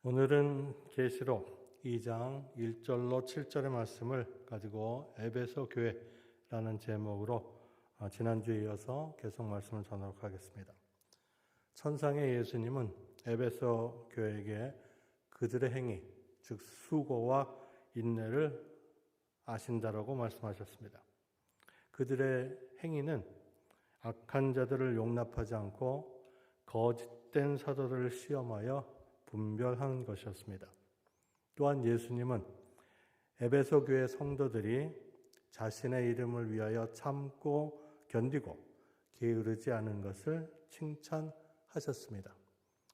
오늘은 계시록 2장 1절로 7절의 말씀을 가지고 에베소 교회라는 제목으로 지난주에 이어서 계속 말씀을 전하도록 하겠습니다. 천상의 예수님은 에베소 교회에게 그들의 행위, 즉 수고와 인내를 아신다라고 말씀하셨습니다. 그들의 행위는 악한 자들을 용납하지 않고 거짓된 사도들을 시험하여 분별한 것이었습니다. 또한 예수님은 에베소 교회 성도들이 자신의 이름을 위하여 참고 견디고 게으르지 않은 것을 칭찬하셨습니다.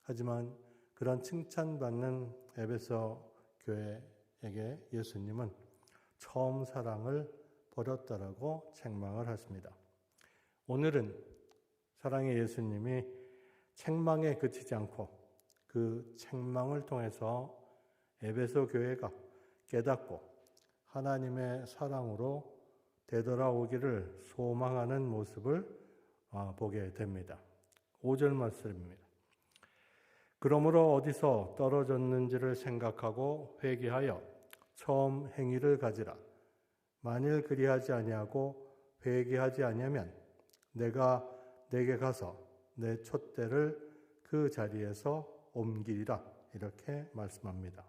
하지만 그런 칭찬받는 에베소 교회에게 예수님은 처음 사랑을 버렸다라고 책망을 하십니다. 오늘은 사랑의 예수님이 책망에 그치지 않고 그 책망을 통해서 에베소 교회가 깨닫고 하나님의 사랑으로 되돌아오기를 소망하는 모습을 보게 됩니다. 5절 말씀입니다. 그러므로 어디서 떨어졌는지를 생각하고 회개하여 처음 행위를 가지라. 만일 그리하지 아니하고 회개하지 아니하면 내가 내게 가서 내 촛대를 그 자리에서 옮기리라. 이렇게 말씀합니다.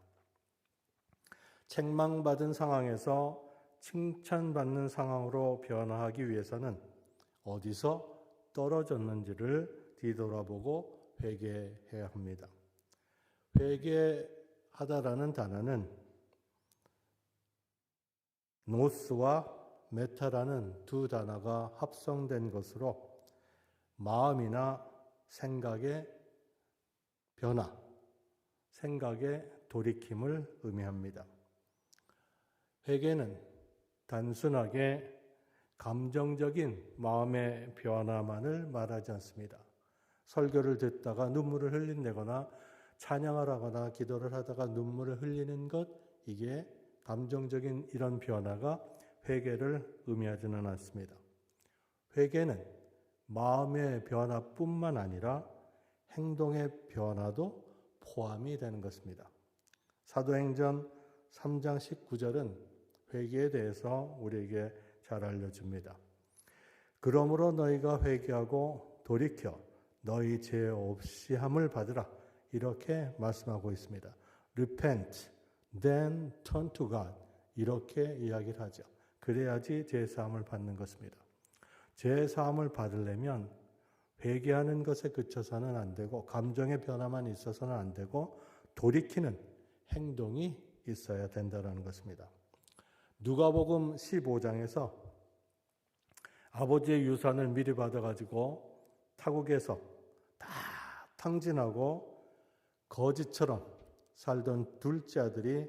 책망받은 상황에서 칭찬받는 상황으로 변화하기 위해서는 어디서 떨어졌는지를 뒤돌아보고 회개해야 합니다. 회개하다라는 단어는 노스와 메타라는 두 단어가 합성된 것으로 마음이나 생각의 변화, 생각의 돌이킴을 의미합니다. 회개는 단순하게 감정적인 마음의 변화만을 말하지 않습니다. 설교를 듣다가 눈물을 흘린다거나 찬양을 하거나 기도를 하다가 눈물을 흘리는 것, 이게 감정적인 이런 변화가 회개를 의미하지는 않습니다. 회개는 마음의 변화뿐만 아니라 행동의 변화도 포함이 되는 것입니다. 사도행전 3장 19절은 회개에 대해서 우리에게 잘 알려줍니다. 그러므로 너희가 회개하고 돌이켜 너희 죄 없이 함을 받으라. 이렇게 말씀하고 있습니다. Repent, then turn to God. 이렇게 이야기를 하죠. 그래야지 죄 사함을 받는 것입니다. 죄 사함을 받으려면 회개하는 것에 그쳐서는 안 되고 감정의 변화만 있어서는 안 되고 돌이키는 행동이 있어야 된다는 것입니다. 누가복음 15장에서 아버지의 유산을 미리 받아가지고 타국에서 다 탕진하고 거지처럼 살던 둘째 아들이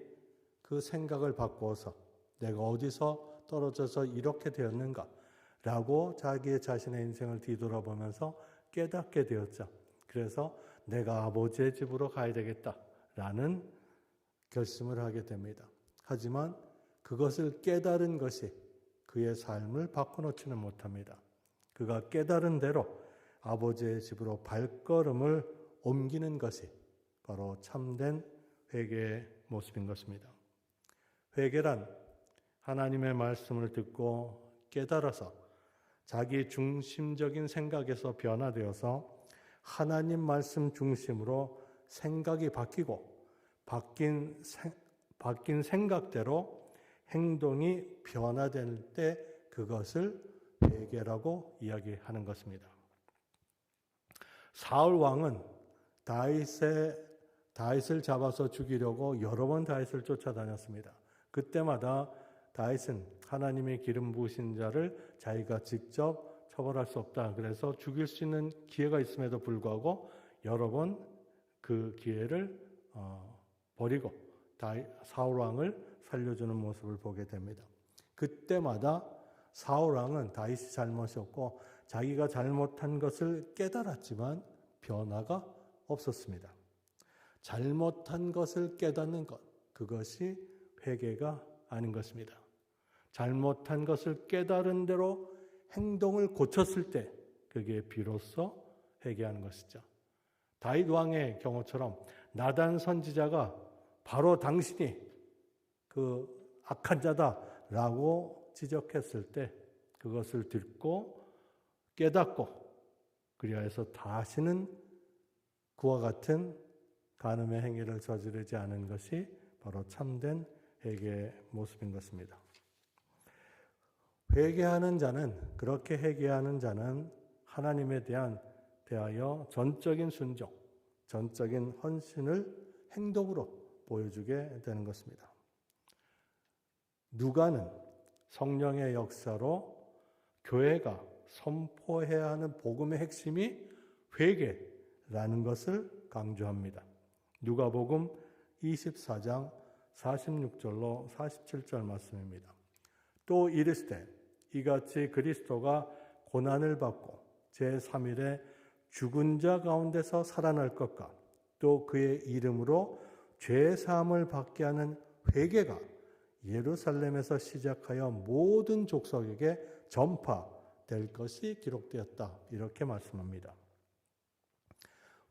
그 생각을 바꾸어서 내가 어디서 떨어져서 이렇게 되었는가 라고 자신의 인생을 뒤돌아보면서 깨닫게 되었죠. 그래서 내가 아버지의 집으로 가야 되겠다라는 결심을 하게 됩니다. 하지만 그것을 깨달은 것이 그의 삶을 바꿔놓지는 못합니다. 그가 깨달은 대로 아버지의 집으로 발걸음을 옮기는 것이 바로 참된 회개의 모습인 것입니다. 회개란 하나님의 말씀을 듣고 깨달아서 자기 중심적인 생각에서 변화되어서 하나님 말씀 중심으로 생각이 바뀌고 바뀐 생각대로 행동이 변화될 때 그것을 회개라고 이야기하는 것입니다. 사울 왕은 다윗을 잡아서 죽이려고 여러 번 다윗을 쫓아다녔습니다. 그때마다 다윗은 하나님의 기름 부으신 자를 자기가 직접 처벌할 수 없다. 그래서 죽일 수 있는 기회가 있음에도 불구하고 여러 번 그 기회를 버리고 사울 왕을 살려주는 모습을 보게 됩니다. 그때마다 사울 왕은 다윗이 잘못이었고 자기가 잘못한 것을 깨달았지만 변화가 없었습니다. 잘못한 것을 깨닫는 것, 그것이 회개가 아닌 것입니다. 잘못한 것을 깨달은 대로 행동을 고쳤을 때 그게 비로소 회개하는 것이죠. 다윗 왕의 경우처럼 나단 선지자가 바로 당신이 그 악한 자다라고 지적했을 때 그것을 듣고 깨닫고 그리하여서 다시는 그와 같은 간음의 행위를 저지르지 않은 것이 바로 참된 회개의 모습인 것입니다. 회개하는 자는, 그렇게 회개하는 자는 하나님에 대하여 전적인 순종, 전적인 헌신을 행동으로 보여주게 되는 것입니다. 누가는 성령의 역사로 교회가 선포해야 하는 복음의 핵심이 회개라는 것을 강조합니다. 누가복음 24장 46절로 47절 말씀입니다. 또 이르시되 이같이 그리스도가 고난을 받고 제3일에 죽은 자 가운데서 살아날 것과 또 그의 이름으로 죄 사함을 받게 하는 회개가 예루살렘에서 시작하여 모든 족속에게 전파될 것이 기록되었다. 이렇게 말씀합니다.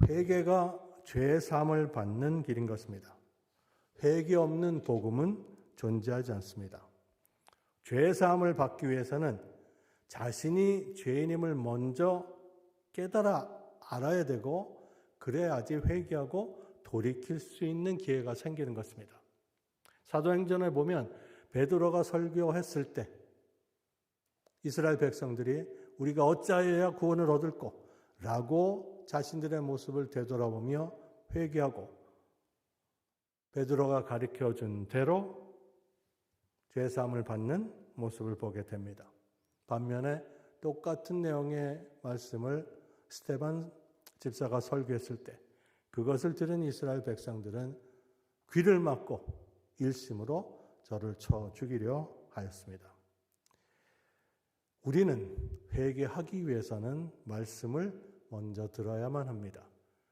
회개가 죄 사함을 받는 길인 것입니다. 회개 없는 복음은 존재하지 않습니다. 죄 사함을 받기 위해서는 자신이 죄인임을 먼저 깨달아 알아야 되고 그래야지 회개하고 돌이킬 수 있는 기회가 생기는 것입니다. 사도행전에 보면 베드로가 설교했을 때 이스라엘 백성들이 우리가 어찌하여야 구원을 얻을꼬 라고 자신들의 모습을 되돌아보며 회개하고 베드로가 가르쳐준 대로 죄사함을 받는 모습을 보게 됩니다. 반면에 똑같은 내용의 말씀을 스데반 집사가 설교했을 때 그것을 들은 이스라엘 백성들은 귀를 막고 일심으로 저를 쳐 죽이려 하였습니다. 우리는 회개하기 위해서는 말씀을 먼저 들어야만 합니다.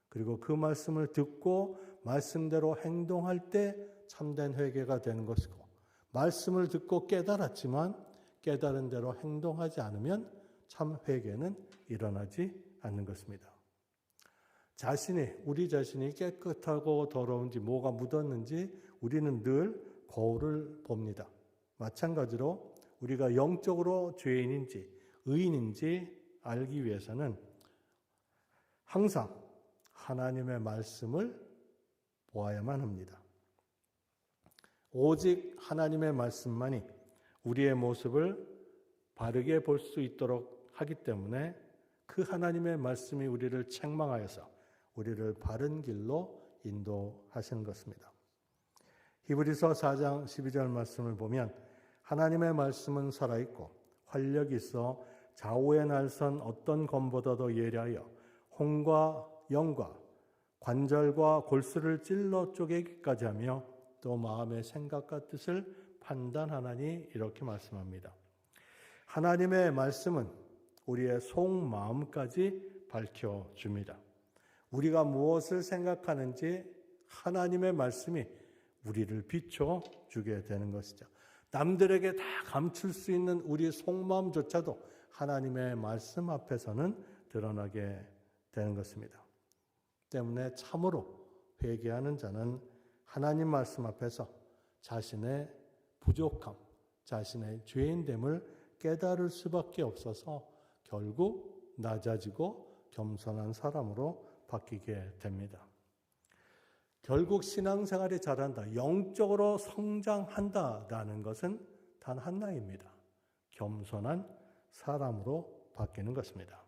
그리고 그 말씀을 듣고 말씀대로 행동할 때 참된 회개가 되는 것이고 말씀을 듣고 깨달았지만 깨달은 대로 행동하지 않으면 참 회개는 일어나지 않는 것입니다. 우리 자신이 깨끗하고 더러운지 뭐가 묻었는지 우리는 늘 거울을 봅니다. 마찬가지로 우리가 영적으로 죄인인지 의인인지 알기 위해서는 항상 하나님의 말씀을 보아야만 합니다. 오직 하나님의 말씀만이 우리의 모습을 바르게 볼 수 있도록 하기 때문에 그 하나님의 말씀이 우리를 책망하여서 우리를 바른 길로 인도하시는 것입니다. 히브리서 4장 12절 말씀을 보면 하나님의 말씀은 살아있고 활력이 있어 좌우의 날선 어떤 검보다도 예리하여 혼과 영과 관절과 골수를 찔러 쪼개기까지 하며 또 마음의 생각과 뜻을 판단하나니 이렇게 말씀합니다. 하나님의 말씀은 우리의 속마음까지 밝혀줍니다. 우리가 무엇을 생각하는지 하나님의 말씀이 우리를 비춰주게 되는 것이죠. 남들에게 다 감출 수 있는 우리 속마음조차도 하나님의 말씀 앞에서는 드러나게 되는 것입니다. 때문에 참으로 회개하는 자는 하나님 말씀 앞에서 자신의 부족함, 자신의 죄인됨을 깨달을 수밖에 없어서 결국 낮아지고 겸손한 사람으로 바뀌게 됩니다. 결국 신앙생활이 잘한다, 영적으로 성장한다라는 것은 단 하나입니다. 겸손한 사람으로 바뀌는 것입니다.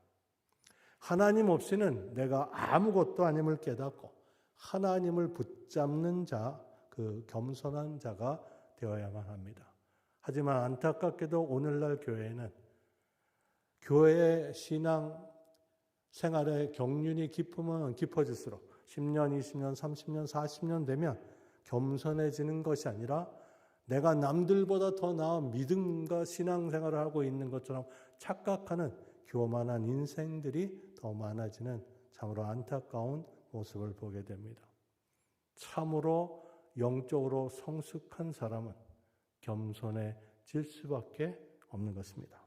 하나님 없이는 내가 아무것도 아님을 깨닫고 하나님을 붙잡는 자, 그 겸손한 자가 되어야만 합니다. 하지만 안타깝게도 오늘날 교회에는 교회의 신앙 생활의 경륜이 깊으면 깊어질수록 10년, 20년, 30년, 40년 되면 겸손해지는 것이 아니라 내가 남들보다 더 나은 믿음과 신앙생활을 하고 있는 것처럼 착각하는 교만한 인생들이 더 많아지는 참으로 안타까운 모습을 보게 됩니다. 참으로 영적으로 성숙한 사람은 겸손해질 수밖에 없는 것입니다.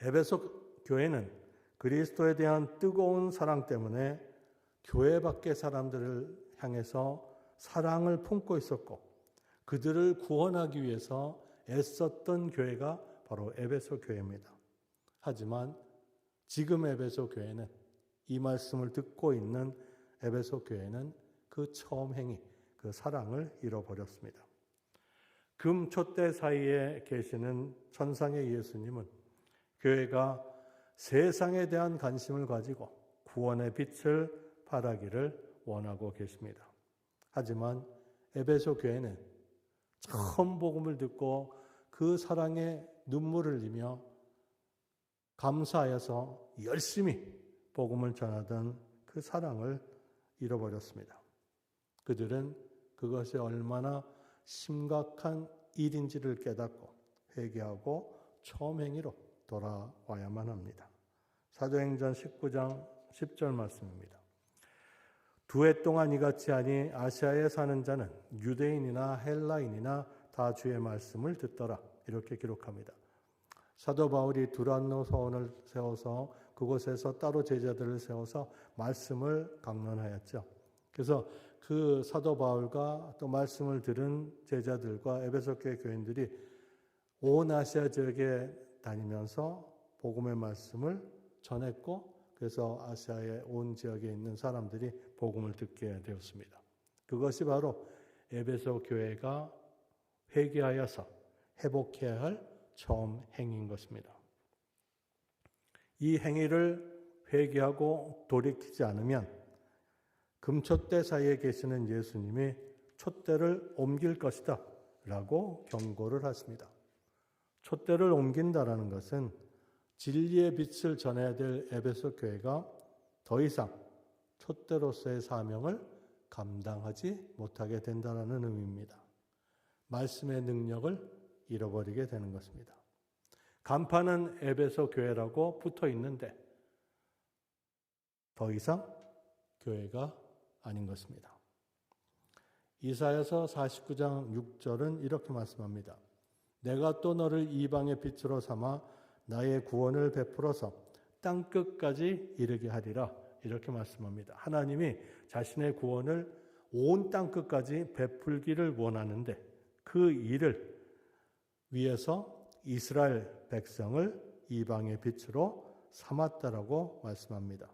에베소 교회는 그리스도에 대한 뜨거운 사랑 때문에 교회 밖의 사람들을 향해서 사랑을 품고 있었고 그들을 구원하기 위해서 애썼던 교회가 바로 에베소 교회입니다. 하지만 지금 에베소 교회는, 이 말씀을 듣고 있는 에베소 교회는 그 처음 행위, 그 사랑을 잃어버렸습니다. 금 촛대 사이에 계시는 천상의 예수님은 교회가 세상에 대한 관심을 가지고 구원의 빛을 발하기를 원하고 계십니다. 하지만 에베소 교회는 처음 복음을 듣고 그 사랑에 눈물을 흘리며 감사하여서 열심히 복음을 전하던 그 사랑을 잃어버렸습니다. 그들은 그것이 얼마나 심각한 일인지를 깨닫고 회개하고 처음 행위로 돌아와야만 합니다. 사도행전 19장 10절 말씀입니다. 두 해 동안 이같이 하니 아시아에 사는 자는 유대인이나 헬라인이나 다 주의 말씀을 듣더라. 이렇게 기록합니다. 사도 바울이 두란노 서원을 세워서 그곳에서 따로 제자들을 세워서 말씀을 강론하였죠. 그래서 그 사도 바울과 또 말씀을 들은 제자들과 에베소 교회 교인들이 온 아시아 지역에 다니면서 복음의 말씀을 전했고 그래서 아시아의 온 지역에 있는 사람들이 복음을 듣게 되었습니다. 그것이 바로 에베소 교회가 회개하여서 회복해야 할 처음 행위인 것입니다. 이 행위를 회개하고 돌이키지 않으면 금촛대 사이에 계시는 예수님이 촛대를 옮길 것이다 라고 경고를 하십니다. 촛대를 옮긴다라는 것은 진리의 빛을 전해야 될 에베소 교회가 더 이상 촛대로서의 사명을 감당하지 못하게 된다는 의미입니다. 말씀의 능력을 잃어버리게 되는 것입니다. 간판은 에베소 교회라고 붙어 있는데 더 이상 교회가 아닌 것입니다. 이사야서 49장 6절은 이렇게 말씀합니다. 내가 또 너를 이방의 빛으로 삼아 나의 구원을 베풀어서 땅끝까지 이르게 하리라. 이렇게 말씀합니다. 하나님이 자신의 구원을 온 땅끝까지 베풀기를 원하는데 그 일을 위해서 이스라엘 백성을 이방의 빛으로 삼았다라고 말씀합니다.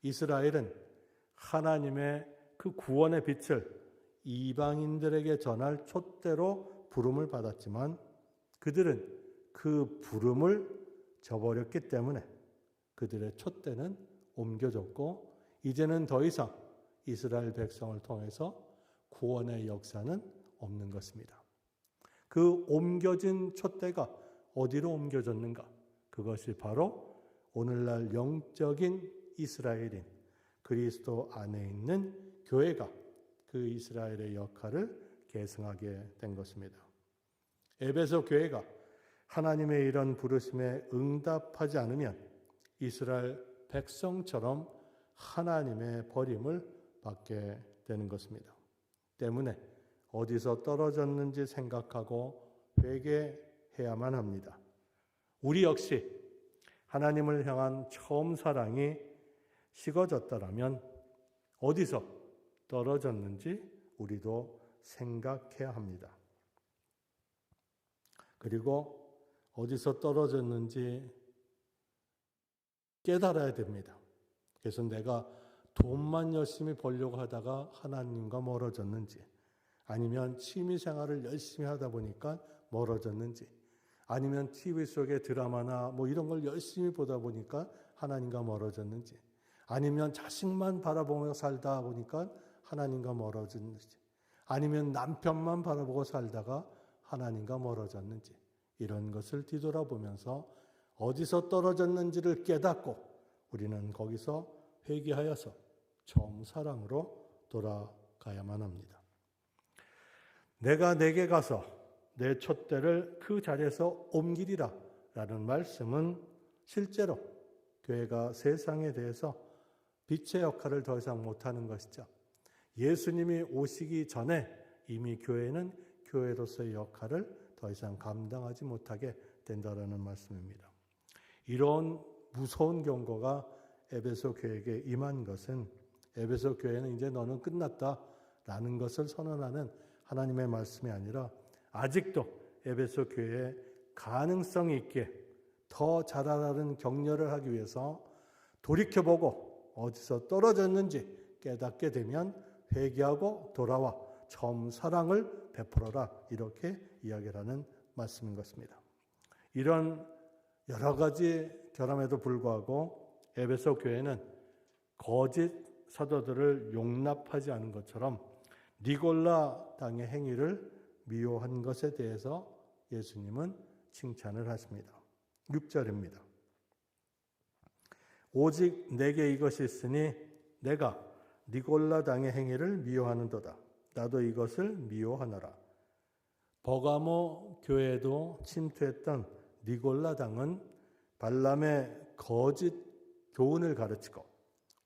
이스라엘은 하나님의 그 구원의 빛을 이방인들에게 전할 촛대로 부름을 받았지만 그들은 그 부름을 저버렸기 때문에 그들의 촛대는 옮겨졌고 이제는 더 이상 이스라엘 백성을 통해서 구원의 역사는 없는 것입니다. 그 옮겨진 촛대가 어디로 옮겨졌는가? 그것이 바로 오늘날 영적인 이스라엘인 그리스도 안에 있는 교회가 그 이스라엘의 역할을 계승하게 된 것입니다. 에베소 교회가 하나님의 이런 부르심에 응답하지 않으면 이스라엘 백성처럼 하나님의 버림을 받게 되는 것입니다. 때문에 어디서 떨어졌는지 생각하고 회개해야만 합니다. 우리 역시 하나님을 향한 처음 사랑이 식어졌다라면 어디서 떨어졌는지 우리도 생각해야 합니다. 그리고 어디서 떨어졌는지 깨달아야 됩니다. 그래서 내가 돈만 열심히 벌려고 하다가 하나님과 멀어졌는지, 아니면 취미생활을 열심히 하다 보니까 멀어졌는지, 아니면 TV 속의 드라마나 이런 걸 열심히 보다 보니까 하나님과 멀어졌는지, 아니면 자식만 바라보며 살다 보니까 하나님과 멀어졌는지, 아니면 남편만 바라보고 살다가 하나님과 멀어졌는지, 이런 것을 뒤돌아보면서 어디서 떨어졌는지를 깨닫고 우리는 거기서 회개하여서 처음 사랑으로 돌아가야만 합니다. 내가 내게 가서 내 촛대를 그 자리에서 옮기리라 라는 말씀은 실제로 교회가 세상에 대해서 빛의 역할을 더 이상 못하는 것이죠. 예수님이 오시기 전에 이미 교회는 교회로서의 역할을 더 이상 감당하지 못하게 된다라는 말씀입니다. 이런 무서운 경고가 에베소 교회에게 임한 것은 에베소 교회는 이제 너는 끝났다라는 것을 선언하는 하나님의 말씀이 아니라 아직도 에베소 교회에 가능성 있게 더 자라나는 격려를 하기 위해서 돌이켜보고 어디서 떨어졌는지 깨닫게 되면 회개하고 돌아와 처음 사랑을 베풀어라, 이렇게 이야기를 하는 말씀인 것입니다. 이런 여러 가지 결함에도 불구하고 에베소 교회는 거짓 사도들을 용납하지 않은 것처럼 니골라 당의 행위를 미워한 것에 대해서 예수님은 칭찬을 하십니다. 6절입니다. 오직 내게 이것이 있으니 내가 니골라 당의 행위를 미워하는도다. 나도 이것을 미워하노라. 버가모 교회에도 침투했던 니골라 당은 발람의 거짓 교훈을 가르치고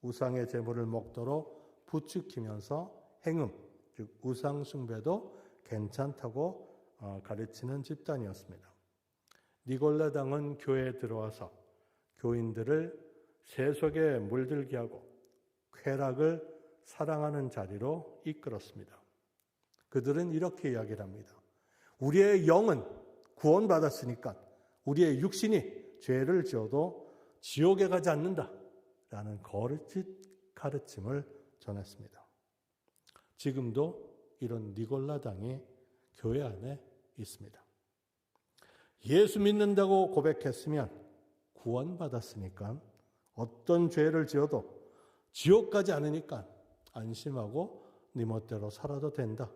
우상의 제물을 먹도록 부추기면서 행음, 즉 우상 숭배도 괜찮다고 가르치는 집단이었습니다. 니골라 당은 교회에 들어와서 교인들을 세속에 물들게 하고 쾌락을 사랑하는 자리로 이끌었습니다. 그들은 이렇게 이야기를 합니다. 우리의 영은 구원받았으니까 우리의 육신이 죄를 지어도 지옥에 가지 않는다 라는 거짓 가르침을 전했습니다. 지금도 이런 니골라 당이 교회 안에 있습니다. 예수 믿는다고 고백했으면 구원받았으니까 어떤 죄를 지어도 지옥 가지 않으니까 안심하고 네 멋대로 살아도 된다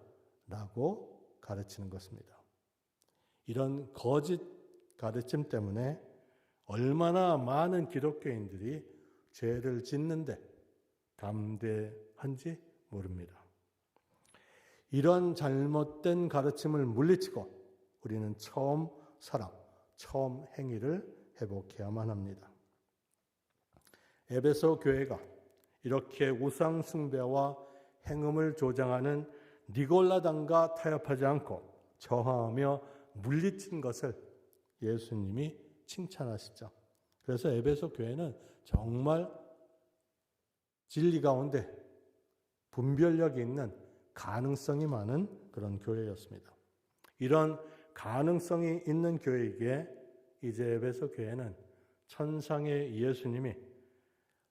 라고 가르치는 것입니다. 이런 거짓 가르침 때문에 얼마나 많은 기독교인들이 죄를 짓는데 담대한지 모릅니다. 이런 잘못된 가르침을 물리치고 우리는 처음 사랑, 처음 행위를 회복해야만 합니다. 에베소 교회가 이렇게 우상 숭배와 행음을 조장하는 니골라당과 타협하지 않고 저항하며 물리친 것을 예수님이 칭찬하시죠. 그래서 에베소 교회는 정말 진리 가운데 분별력이 있는 가능성이 많은 그런 교회였습니다. 이런 가능성이 있는 교회이기에 이제 에베소 교회는 천상의 예수님이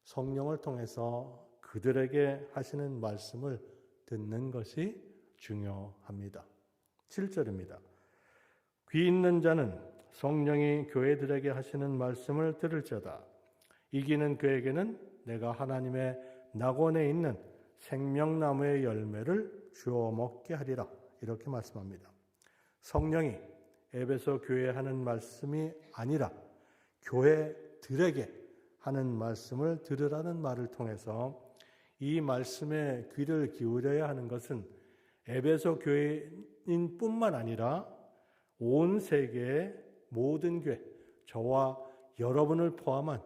성령을 통해서 그들에게 하시는 말씀을 듣는 것이 중요합니다. 7절입니다. 귀 있는 자는 성령이 교회들에게 하시는 말씀을 들을지어다. 이기는 그에게는 내가 하나님의 낙원에 있는 생명나무의 열매를 주어 먹게 하리라. 이렇게 말씀합니다. 성령이 에베소 교회에 하는 말씀이 아니라 교회들에게 하는 말씀을 들으라는 말을 통해서 이 말씀에 귀를 기울여야 하는 것은 에베소 교회인뿐만 아니라 온 세계의 모든 교회, 저와 여러분을 포함한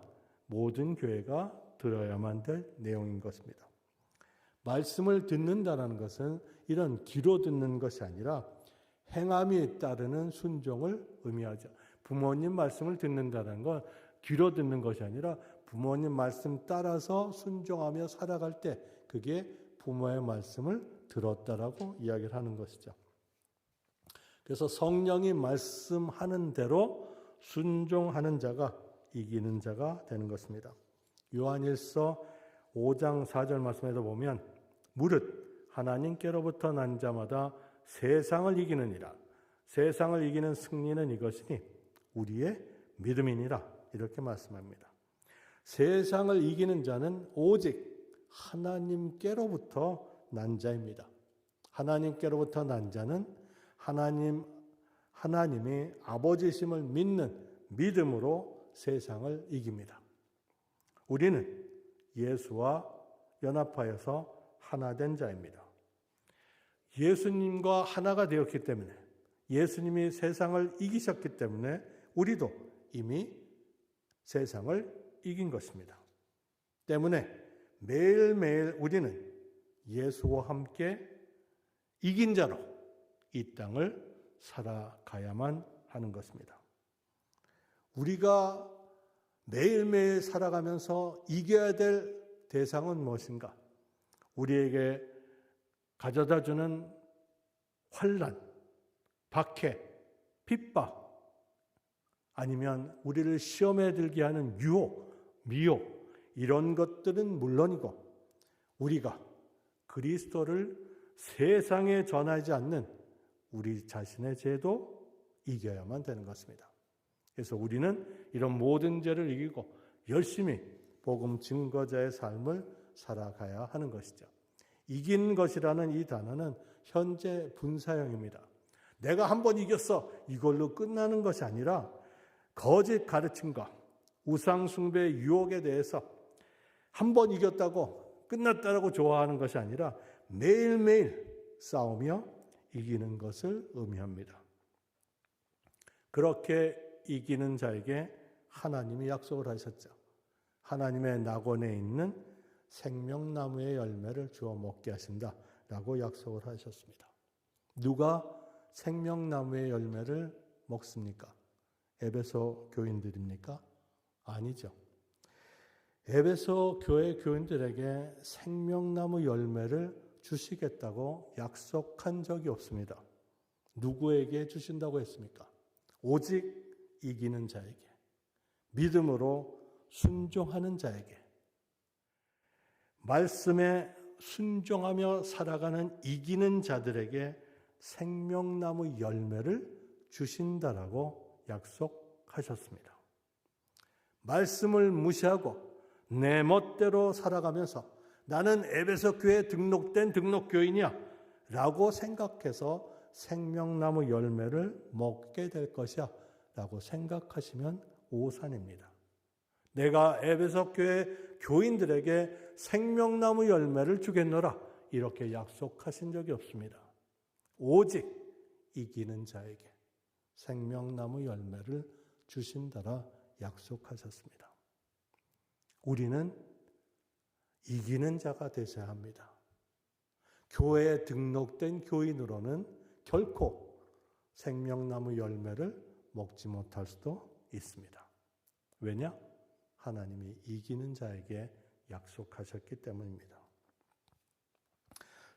모든 교회가 들어야만 될 내용인 것입니다. 말씀을 듣는다는 것은 이런 귀로 듣는 것이 아니라 행함이 따르는 순종을 의미하죠. 부모님 말씀을 듣는다는 건 귀로 듣는 것이 아니라 부모님 말씀 따라서 순종하며 살아갈 때 그게 부모의 말씀을 들었다라고 이야기를 하는 것이죠. 그래서 성령이 말씀하는 대로 순종하는 자가 이기는 자가 되는 것입니다. 요한일서 5장 4절 말씀에도 보면 무릇 하나님께로부터 난 자마다 세상을 이기느니라. 세상을 이기는 승리는 이것이니 우리의 믿음이니라. 이렇게 말씀합니다. 세상을 이기는 자는 오직 하나님께로부터 난 자입니다. 하나님께로부터 난 자는 하나님이 아버지심을 믿는 믿음으로 세상을 이깁니다. 우리는 예수와 연합하여서 하나 된 자입니다. 예수님과 하나가 되었기 때문에 예수님이 세상을 이기셨기 때문에 우리도 이미 세상을 이긴 것입니다. 때문에 매일매일 우리는 예수와 함께 이긴 자로 이 땅을 살아가야만 하는 것입니다. 우리가 매일매일 살아가면서 이겨야 될 대상은 무엇인가? 우리에게 가져다주는 환난, 박해, 핍박, 아니면 우리를 시험에 들게 하는 유혹, 미혹, 이런 것들은 물론이고 우리가 그리스도를 세상에 전하지 않는 우리 자신의 죄도 이겨야만 되는 것입니다. 그래서 우리는 이런 모든 죄를 이기고 열심히 복음 증거자의 삶을 살아가야 하는 것이죠. 이긴 것이라는 이 단어는 현재 분사형입니다. 내가 한번 이겼어, 이걸로 끝나는 것이 아니라 거짓 가르침과 우상 숭배의 유혹에 대해서 한번 이겼다고 끝났다라고 좋아하는 것이 아니라 매일매일 싸우며 이기는 것을 의미합니다. 그렇게 이기는 자에게 하나님이 약속을 하셨죠. 하나님의 낙원에 있는 생명나무의 열매를 주어 먹게 하신다라고 약속을 하셨습니다. 누가 생명나무의 열매를 먹습니까? 에베소 교인들입니까? 아니죠. 에베소 교회 교인들에게 생명나무 열매를 주시겠다고 약속한 적이 없습니다. 누구에게 주신다고 했습니까? 오직 이기는 자에게, 믿음으로 순종하는 자에게, 말씀에 순종하며 살아가는 이기는 자들에게 생명나무 열매를 주신다라고 약속하셨습니다. 말씀을 무시하고 내 멋대로 살아가면서 나는 에베소 교회에 등록된 등록교인이야 라고 생각해서 생명나무 열매를 먹게 될 것이야 라고 생각하시면 오산입니다. 내가 에베소 교회 교인들에게 생명나무 열매를 주겠노라 이렇게 약속하신 적이 없습니다. 오직 이기는 자에게 생명나무 열매를 주신다라 약속하셨습니다. 우리는 이기는 자가 되셔야 합니다. 교회에 등록된 교인으로는 결코 생명나무 열매를 먹지 못할 수도 있습니다. 왜냐? 하나님이 이기는 자에게 약속하셨기 때문입니다.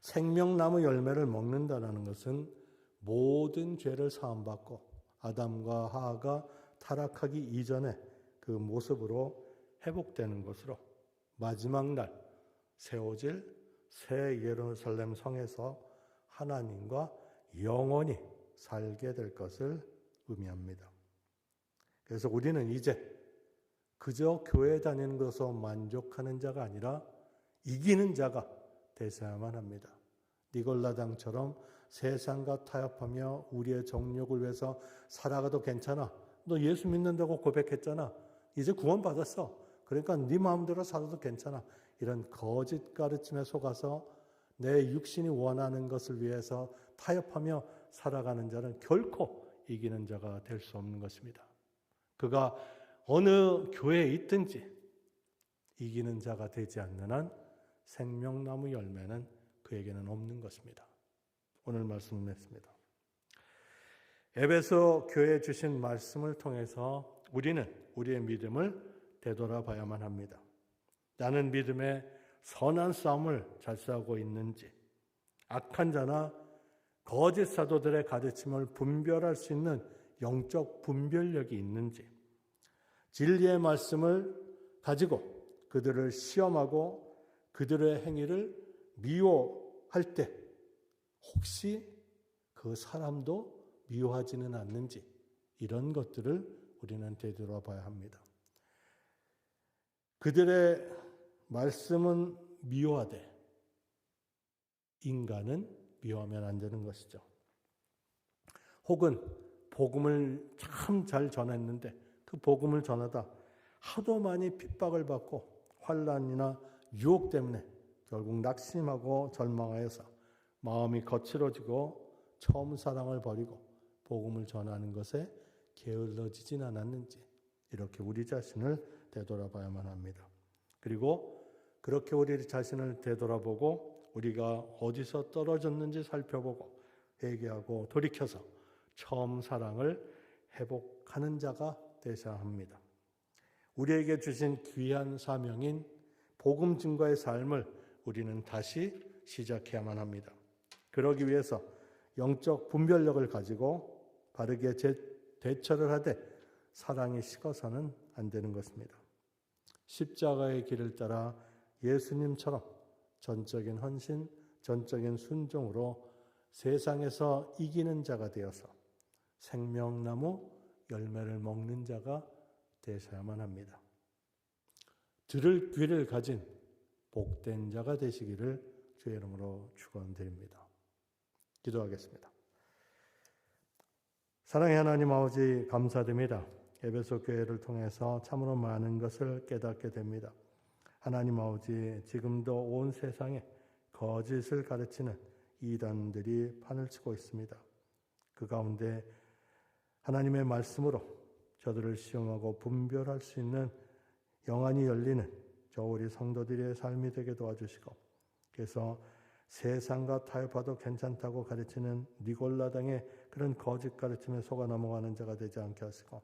생명나무 열매를 먹는다는 것은 모든 죄를 사함받고 아담과 하하가 타락하기 이전에 그 모습으로 회복되는 것으로 마지막 날 세워질 새 예루살렘 성에서 하나님과 영원히 살게 될 것을 의미합니다. 그래서 우리는 이제 그저 교회 다니는 것으로 만족하는 자가 아니라 이기는 자가 되셔야만 합니다. 니골라당처럼 세상과 타협하며 우리의 정욕을 위해서 살아가도 괜찮아. 너 예수 믿는다고 고백했잖아. 이제 구원받았어. 그러니까 네 마음대로 살아도 괜찮아. 이런 거짓 가르침에 속아서 내 육신이 원하는 것을 위해서 타협하며 살아가는 자는 결코 이기는 자가 될 수 없는 것입니다. 그가 어느 교회에 있든지 이기는 자가 되지 않는 한 생명나무 열매는 그에게는 없는 것입니다. 오늘 말씀을 맺습니다. 에베소 교회에 주신 말씀을 통해서 우리는 우리의 믿음을 되돌아봐야만 합니다. 나는 믿음의 선한 싸움을 잘 싸우고 있는지, 악한 자나 거짓 사도들의 가르침을 분별할 수 있는 영적 분별력이 있는지, 진리의 말씀을 가지고 그들을 시험하고 그들의 행위를 미워할 때 혹시 그 사람도 미워하지는 않는지 이런 것들을 우리는 되돌아봐야 합니다. 그들의 말씀은 미워하되 인간은 미워하면 안 되는 것이죠. 혹은 복음을 참 잘 전했는데 그 복음을 전하다 하도 많이 핍박을 받고 환난이나 유혹 때문에 결국 낙심하고 절망하여서 마음이 거칠어지고 처음 사랑을 버리고 복음을 전하는 것에 게을러지진 않았는지 이렇게 우리 자신을 되돌아봐야만 합니다. 그리고 그렇게 우리 자신을 되돌아보고 우리가 어디서 떨어졌는지 살펴보고 회개하고 돌이켜서 처음 사랑을 회복하는 자가 되셔야 합니다. 우리에게 주신 귀한 사명인 복음 증거의 삶을 우리는 다시 시작해야만 합니다. 그러기 위해서 영적 분별력을 가지고 바르게 대처를 하되 사랑이 식어서는 안 되는 것입니다. 십자가의 길을 따라 예수님처럼 전적인 헌신, 전적인 순종으로 세상에서 이기는 자가 되어서 생명나무 열매를 먹는 자가 되셔야만 합니다. 들을 귀를 가진 복된 자가 되시기를 주의 이름으로 축원드립니다. 기도하겠습니다. 사랑의 하나님 아버지 감사드립니다. 에베소 교회를 통해서 참으로 많은 것을 깨닫게 됩니다. 하나님 아버지, 지금도 온 세상에 거짓을 가르치는 이단들이 판을 치고 있습니다. 그 가운데 하나님의 말씀으로 저들을 시험하고 분별할 수 있는 영안이 열리는 저 우리 성도들의 삶이 되게 도와주시고, 그래서 세상과 타협해도 괜찮다고 가르치는 니골라당의 그런 거짓 가르침에 속아 넘어가는 자가 되지 않게 하시고,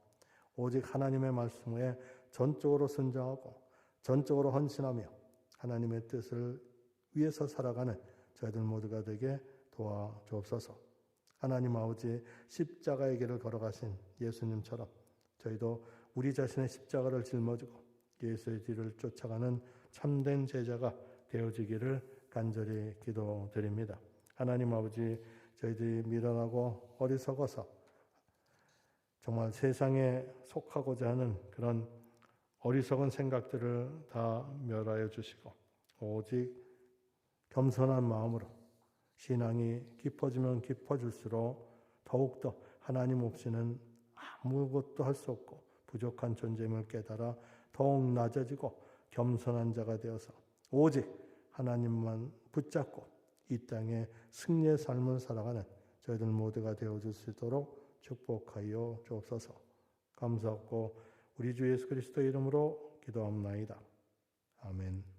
오직 하나님의 말씀에 전적으로 순종하고 전적으로 헌신하며 하나님의 뜻을 위해서 살아가는 저희들 모두가 되게 도와주옵소서. 하나님 아버지, 십자가의 길을 걸어가신 예수님처럼 저희도 우리 자신의 십자가를 짊어지고 예수의 뒤를 쫓아가는 참된 제자가 되어지기를 간절히 기도드립니다. 하나님 아버지, 저희들이 미련하고 어리석어서 정말 세상에 속하고자 하는 그런 어리석은 생각들을 다 멸하여 주시고, 오직 겸손한 마음으로 신앙이 깊어지면 깊어질수록 더욱더 하나님 없이는 아무것도 할 수 없고 부족한 존재임을 깨달아 더욱 낮아지고 겸손한 자가 되어서 오직 하나님만 붙잡고 이 땅에 승리의 삶을 살아가는 저희들 모두가 되어줄 수 있도록 축복하여 주옵소서. 감사하고 우리 주 예수 그리스도 이름으로 기도합나이다. 아멘.